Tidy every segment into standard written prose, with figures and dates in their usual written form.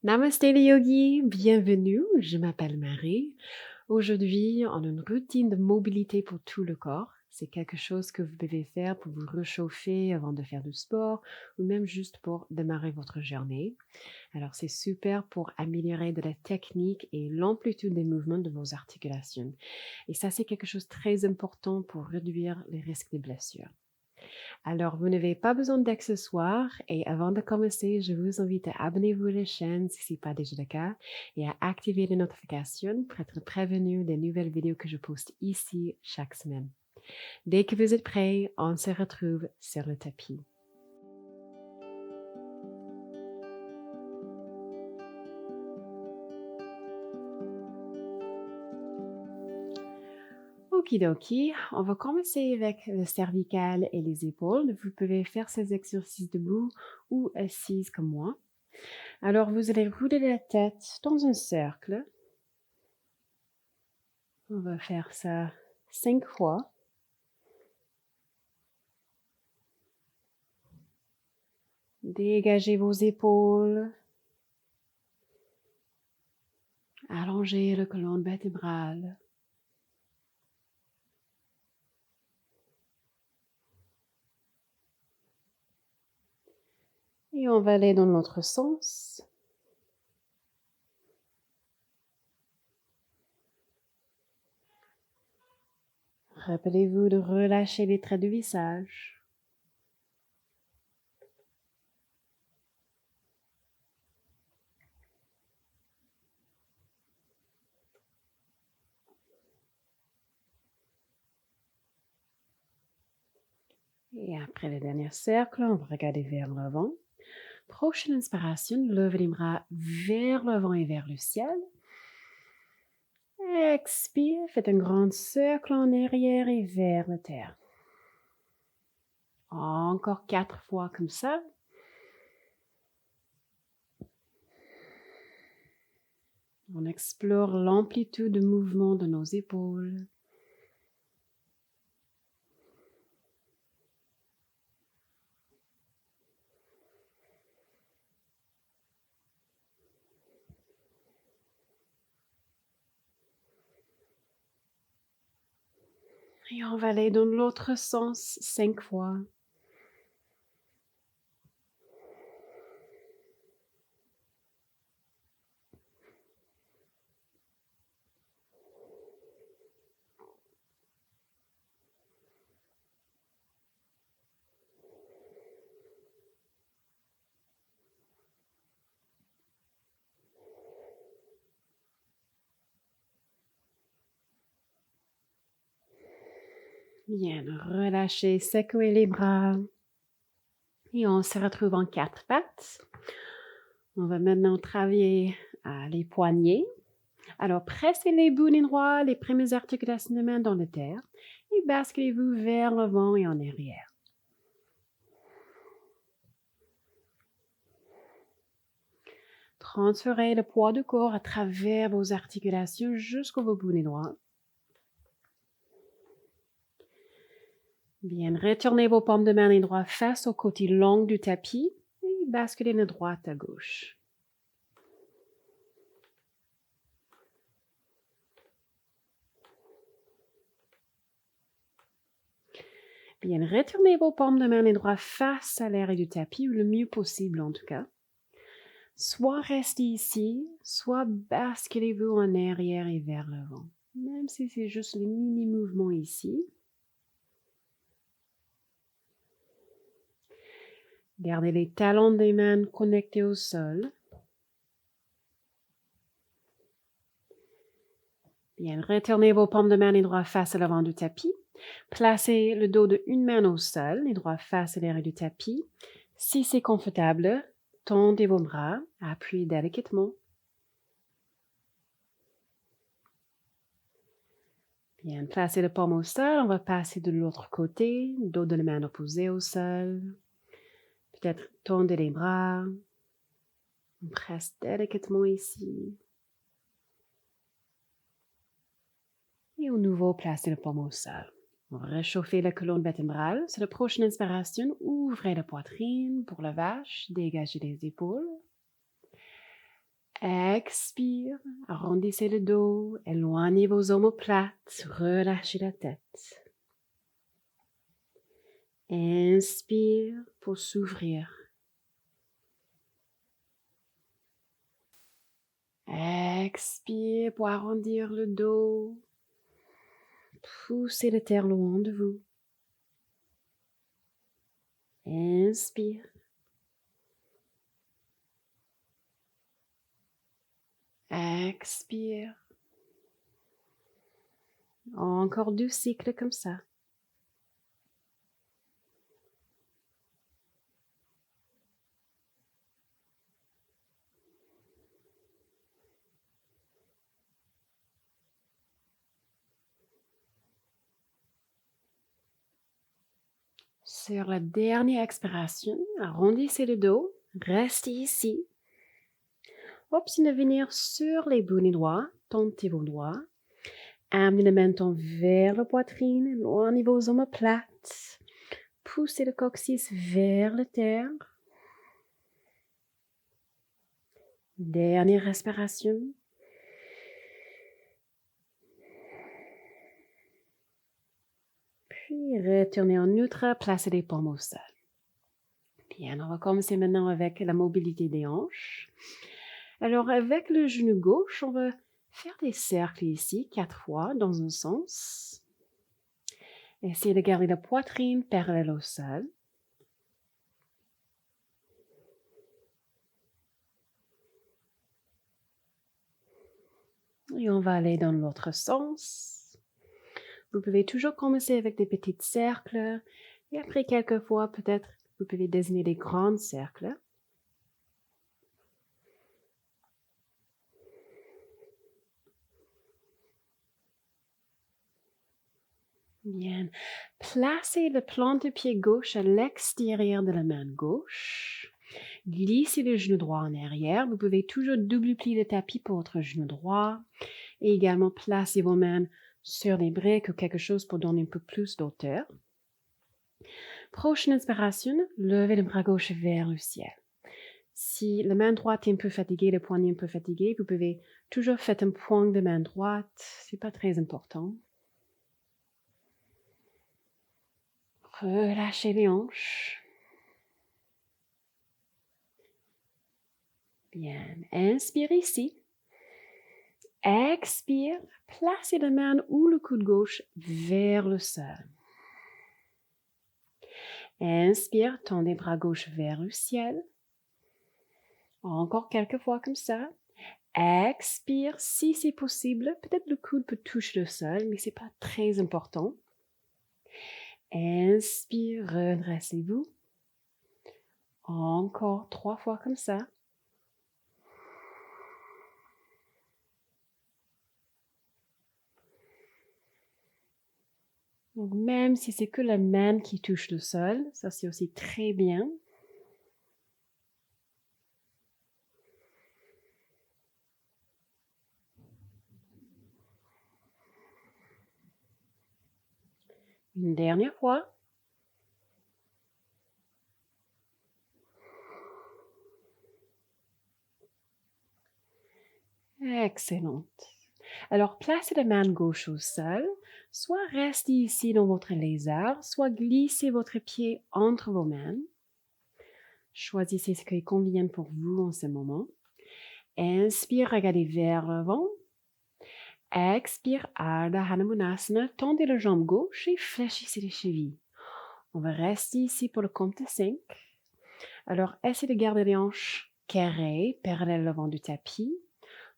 Namaste les yogis, bienvenue, je m'appelle Marie. Aujourd'hui, on a une routine de mobilité pour tout le corps. C'est quelque chose que vous pouvez faire pour vous réchauffer avant de faire du sport ou même juste pour démarrer votre journée. Alors, c'est super pour améliorer de la technique et l'amplitude des mouvements de vos articulations. Et ça, c'est quelque chose de très important pour réduire les risques de blessures. Alors, vous n'avez pas besoin d'accessoires et avant de commencer, je vous invite à abonner-vous à la chaîne si ce n'est pas déjà le cas et à activer les notifications pour être prévenu des nouvelles vidéos que je poste ici chaque semaine. Dès que vous êtes prêts, on se retrouve sur le tapis. Okidoki, on va commencer avec le cervical et les épaules. Vous pouvez faire ces exercices debout ou assise comme moi. Alors, vous allez rouler la tête dans un cercle. On va faire ça 5 fois. Dégagez vos épaules. Allongez la colonne vertébrale. Et on va aller dans l'autre sens. Rappelez-vous de relâcher les traits du visage. Et après le dernier cercle, on va regarder vers l'avant. Prochaine inspiration, levez les bras vers l'avant et vers le ciel. Expire, faites un grand cercle en arrière et vers la terre. Encore 4 fois comme ça. On explore l'amplitude de mouvement de nos épaules. Et on va aller dans l'autre sens 5 fois. Bien, relâchez, secouez les bras. Et on se retrouve en 4 pattes. On va maintenant travailler les poignets. Alors, pressez les boudins droits, les premières articulations de main dans la terre et basculez-vous vers l'avant et en arrière. Transférez le poids du corps à travers vos articulations jusqu'au boudin droit. Bien, retournez vos paumes de main droite face au côté long du tapis et basculez de droite à gauche. Bien, retournez vos paumes de main droite face à l'arrière du tapis, ou le mieux possible en tout cas. Soit restez ici, soit basculez-vous en arrière et vers l'avant. Même si c'est juste les mini-mouvements ici. Gardez les talons des mains connectés au sol. Bien, retournez vos paumes de main et droits face à l'avant du tapis. Placez le dos de une main au sol, les doigts face à l'arrière du tapis. Si c'est confortable, tendez vos bras, appuyez délicatement. Bien, placez le paume au sol, on va passer de l'autre côté, dos de la main opposée au sol. Peut-être tendez les bras. On presse délicatement ici. Et au nouveau, placez le paume au sol. On va réchauffer la colonne vertébrale. C'est la prochaine inspiration. Ouvrez la poitrine pour la vache. Dégagez les épaules. Expire, arrondissez le dos, éloignez vos omoplates, relâchez la tête. Inspire pour s'ouvrir. Expire pour arrondir le dos. Poussez la terre loin de vous. Inspire. Expire. Encore 2 cycles comme ça. Sur la dernière expiration, arrondissez le dos, restez ici. Option de venir sur les bout des doigts, tentez vos doigts. Amenez le menton vers la poitrine, éloignez vos omoplates. Poussez le coccyx vers la terre. Dernière respiration. Puis retournez en neutre, placez les paumes au sol. Bien, on va commencer maintenant avec la mobilité des hanches. Alors, avec le genou gauche, on va faire des cercles ici, 4 fois dans un sens. Essayez de garder la poitrine parallèle au sol. Et on va aller dans l'autre sens. Vous pouvez toujours commencer avec des petits cercles. Et après quelques fois, peut-être, vous pouvez désigner des grands cercles. Bien. Placez le plan de pied gauche à l'extérieur de la main gauche. Glissez le genou droit en arrière. Vous pouvez toujours double plier le tapis pour votre genou droit. Et également placez vos mains sur les briques ou quelque chose pour donner un peu plus d'auteur. Prochaine inspiration, levez le bras gauche vers le ciel. Si la main droite est un peu fatiguée, le poignet un peu fatigué, vous pouvez toujours faire un point de main droite. C'est pas très important. Relâchez les hanches. Bien, inspire ici. Expire, placez la main ou le coude gauche vers le sol. Inspire, tendez bras gauche vers le ciel. Encore quelques fois comme ça. Expire, si c'est possible. Peut-être le coude peut toucher le sol, mais c'est pas très important. Inspire, redressez-vous. Encore 3 fois comme ça. Donc, même si c'est que la main qui touche le sol, ça c'est aussi très bien. Une dernière fois. Excellente. Alors, placez la main gauche au sol, soit restez ici dans votre lézard, soit glissez votre pied entre vos mains. Choisissez ce qui convient pour vous en ce moment. Inspire, regardez vers l'avant. Expire, Ardha Hanumanasana, tendez la jambe gauche et fléchissez les chevilles. On va rester ici pour le compte de 5. Alors, essayez de garder les hanches carrées, parallèles l'avant du tapis.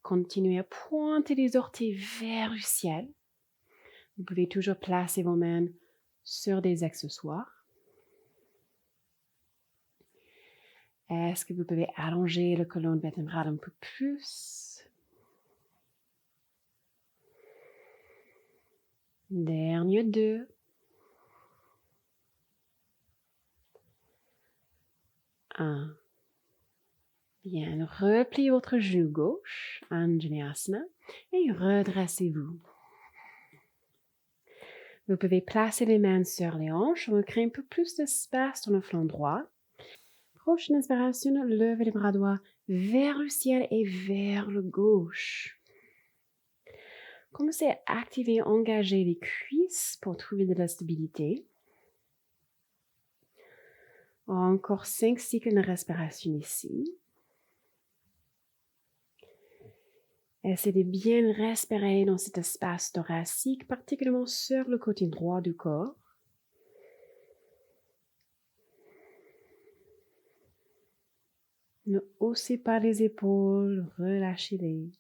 Continuez à pointer les orteils vers le ciel. Vous pouvez toujours placer vos mains sur des accessoires. Est-ce que vous pouvez allonger le colonne vertébrale un peu plus? Dernier 2. 1. Bien, repliez votre genou gauche, Anjaneyasana, et redressez-vous. Vous pouvez placer les mains sur les hanches, on va créer un peu plus d'espace dans le flanc droit. Prochaine inspiration, levez les bras droits vers le ciel et vers le gauche. Commencez à activer, engager les cuisses pour trouver de la stabilité. Encore 5 cycles de respiration ici. Essayez de bien respirer dans cet espace thoracique, particulièrement sur le côté droit du corps. Ne haussez pas les épaules, relâchez-les.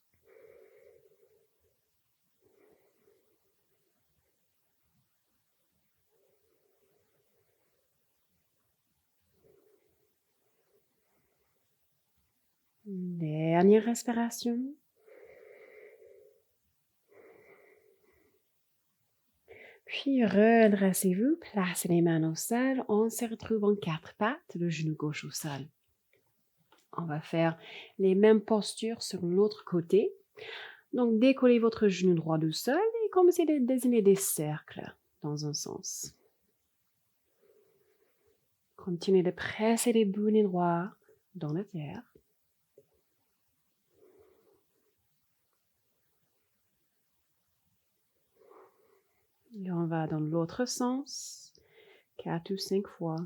Dernière respiration. Puis redressez-vous, placez les mains au sol. On se retrouve en 4 pattes, le genou gauche au sol. On va faire les mêmes postures sur l'autre côté. Donc, décollez votre genou droit du sol et commencez à dessiner des cercles dans un sens. Continuez de presser les boulets droits dans la terre. Et on va dans l'autre sens, 4 ou 5 fois.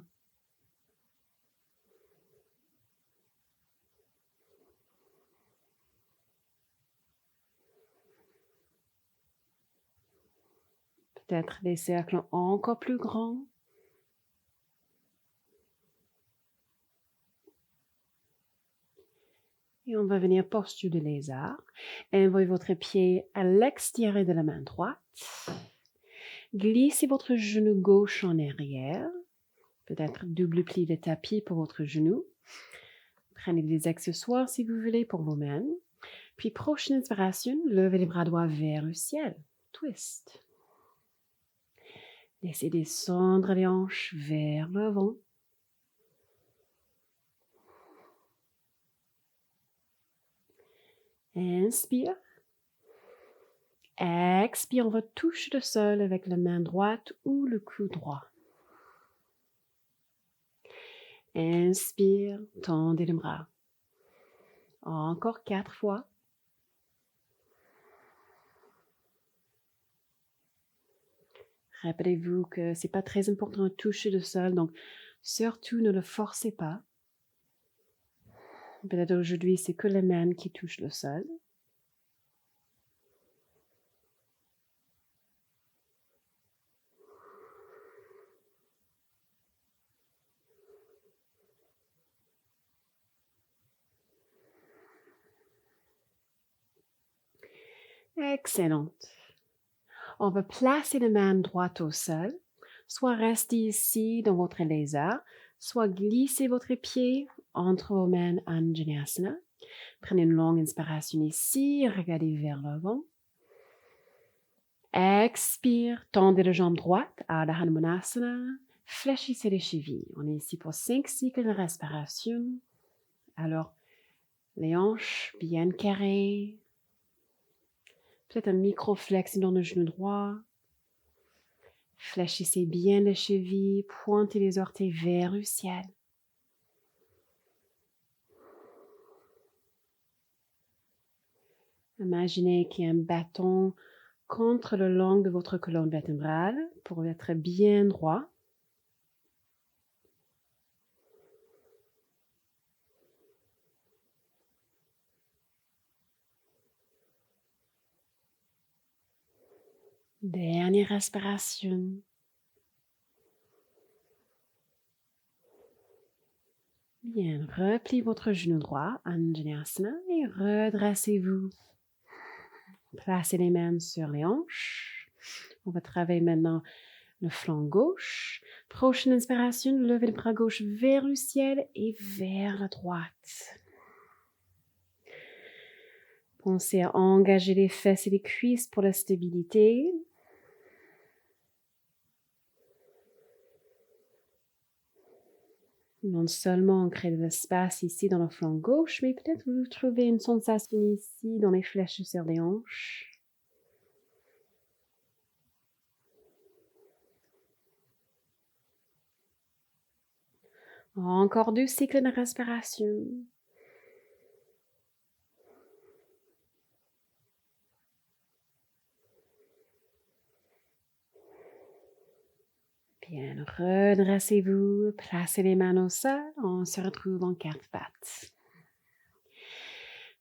Peut-être des cercles encore plus grands. Et on va venir posture de lézard. Envoyez votre pied à l'extérieur de la main droite. Glissez votre genou gauche en arrière. Peut-être double pli de tapis pour votre genou. Prenez des accessoires si vous voulez pour vos mains. Puis prochaine inspiration, levez les bras droits vers le ciel. Twist. Laissez descendre les hanches vers l'avant. Inspire. Expire, on va toucher le sol avec la main droite ou le cou droit. Inspire, tendez les bras. Encore 4 fois. Rappelez-vous que c'est pas très important de toucher le sol, donc surtout ne le forcez pas. Peut-être aujourd'hui, c'est que les mains qui touchent le sol. Excellent. On va placer la main droite au sol, soit rester ici dans votre lézard, soit glisser votre pied entre vos mains en Anjaneyasana. Prenez une longue inspiration ici, regardez vers l'avant. Expire, tendez la jambe droite, Ardha Hanumanasana, fléchissez les chevilles. On est ici pour 5 cycles de respiration. Alors, les hanches bien carrées. Peut-être un micro-flex dans le genou droit. Fléchissez bien les chevilles, pointez les orteils vers le ciel. Imaginez qu'il y a un bâton contre le long de votre colonne vertébrale pour être bien droit. Dernière respiration. Bien, repliez votre genou droit, Anjaneyasana, et redressez-vous. Placez les mains sur les hanches. On va travailler maintenant le flanc gauche. Prochaine inspiration, levez le bras gauche vers le ciel et vers la droite. Pensez à engager les fesses et les cuisses pour la stabilité. Non seulement on crée de l'espace ici dans le flanc gauche, mais peut-être vous trouvez une sensation ici dans les fléchisseurs des hanches. Encore 2 cycles de respiration. Bien, redressez-vous, placez les mains au sol, on se retrouve en quatre pattes.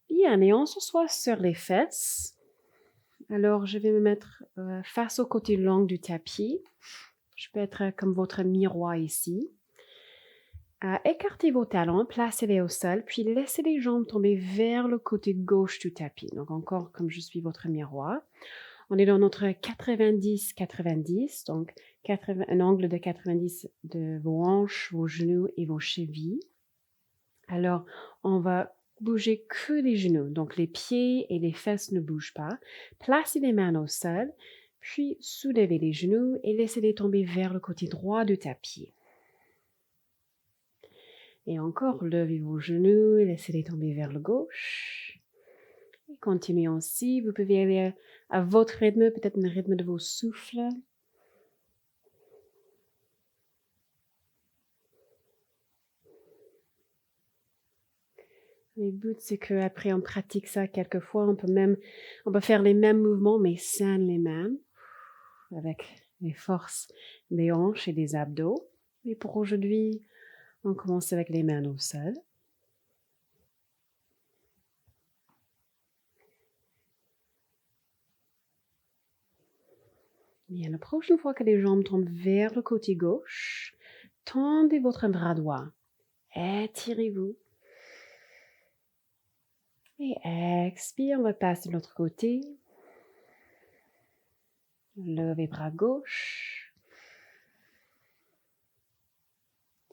Bien, et on s'assoit sur les fesses. Alors, je vais me mettre face au côté long du tapis. Je peux être comme votre miroir ici. Écartez vos talons, placez-les au sol, puis laissez les jambes tomber vers le côté gauche du tapis. Donc, encore comme je suis votre miroir. On est dans notre 90-90, donc un angle de 90 de vos hanches, vos genoux et vos chevilles. Alors, on va bouger que les genoux, donc les pieds et les fesses ne bougent pas. Placez les mains au sol, puis soulevez les genoux et laissez-les tomber vers le côté droit du tapis. Et encore, levez vos genoux et laissez-les tomber vers le gauche. Et continuez ainsi. Vous pouvez aller à votre rythme, peut-être le rythme de vos souffles. Le but, c'est qu'après on pratique ça quelquefois, on peut faire les mêmes mouvements, mais sans les mains, avec les forces des hanches et des abdos. Et pour aujourd'hui, on commence avec les mains au sol. Bien, la prochaine fois que les jambes tombent vers le côté gauche, tendez votre bras droit. Étirez-vous. Et expire, on va passer de l'autre côté. Levez bras gauche.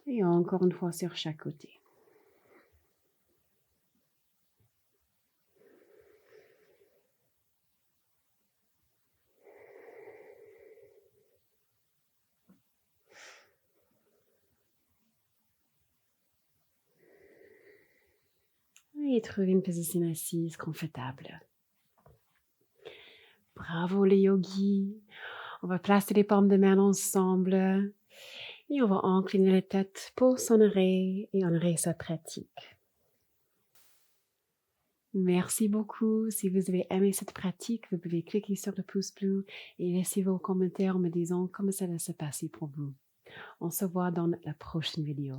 Et encore une fois sur chaque côté. Et trouvez une position assise confortable. Bravo les yogis. On va placer les paumes de main ensemble. Et on va incliner la tête pour s'honorer et honorer sa pratique. Merci beaucoup. Si vous avez aimé cette pratique, vous pouvez cliquer sur le pouce bleu et laisser vos commentaires en me disant comment ça va se passer pour vous. On se voit dans la prochaine vidéo.